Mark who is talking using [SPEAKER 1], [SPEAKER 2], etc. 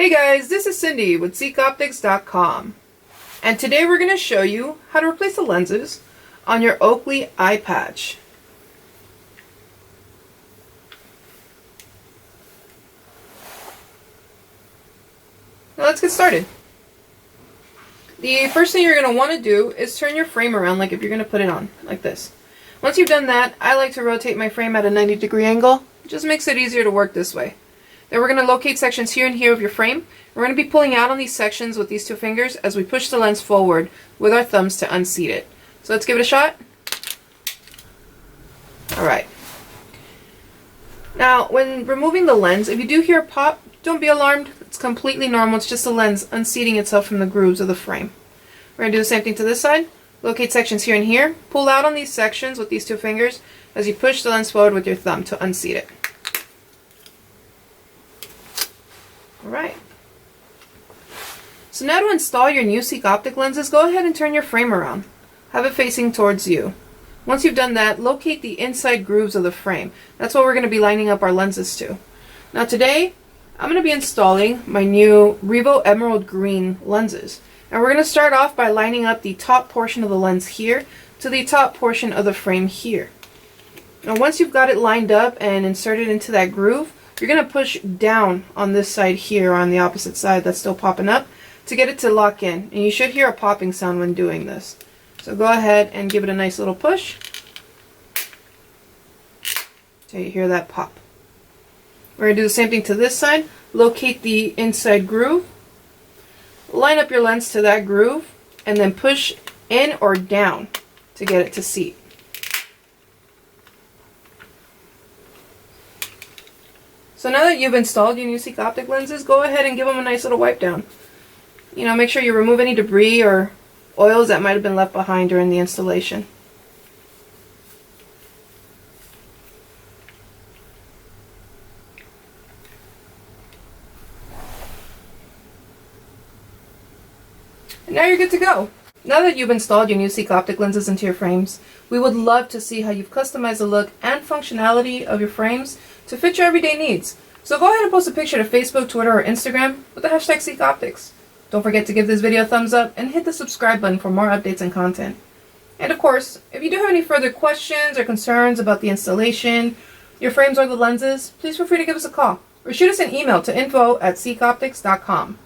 [SPEAKER 1] Hey guys, this is Cindy with SeekOptics.com, and today we're going to show you how to replace the lenses on your Oakley Eyepatch. Now let's get started. The first thing you're going to want to do is turn your frame around like if you're going to put it on, like this. Once you've done that, I like to rotate my frame at a 90-degree angle. It just makes it easier to work this way. Then we're going to locate sections here and here of your frame. We're going to be pulling out on these sections with these two fingers as we push the lens forward with our thumbs to unseat it. So let's give it a shot. Alright. Now, when removing the lens, if you do hear a pop, don't be alarmed. It's completely normal. It's just the lens unseating itself from the grooves of the frame. We're going to do the same thing to this side. Locate sections here and here. Pull out on these sections with these two fingers as you push the lens forward with your thumb to unseat it. Alright. So now to install your new Seek Optic lenses, go ahead and turn your frame around. Have it facing towards you. Once you've done that, locate the inside grooves of the frame. That's what we're going to be lining up our lenses to. Now today, I'm going to be installing my new Revo Emerald Green lenses. And we're going to start off by lining up the top portion of the lens here to the top portion of the frame here. Now once you've got it lined up and inserted into that groove, you're going to push down on this side here, on the opposite side that's still popping up, to get it to lock in. And you should hear a popping sound when doing this. So go ahead and give it a nice little push till you hear that pop. We're going to do the same thing to this side. Locate the inside groove, line up your lens to that groove, and then push in or down to get it to seat. So now that you've installed your new Seek Optic lenses, go ahead and give them a nice little wipe down. You know, make sure you remove any debris or oils that might have been left behind during the installation. And now you're good to go. Now that you've installed your new Seek Optic lenses into your frames, we would love to see how you've customized the look and functionality of your frames to fit your everyday needs. So go ahead and post a picture to Facebook, Twitter, or Instagram with the hashtag SeekOptics. Don't forget to give this video a thumbs up and hit the subscribe button for more updates and content. And of course, if you do have any further questions or concerns about the installation, your frames, or the lenses, please feel free to give us a call or shoot us an email to info@seekoptics.com.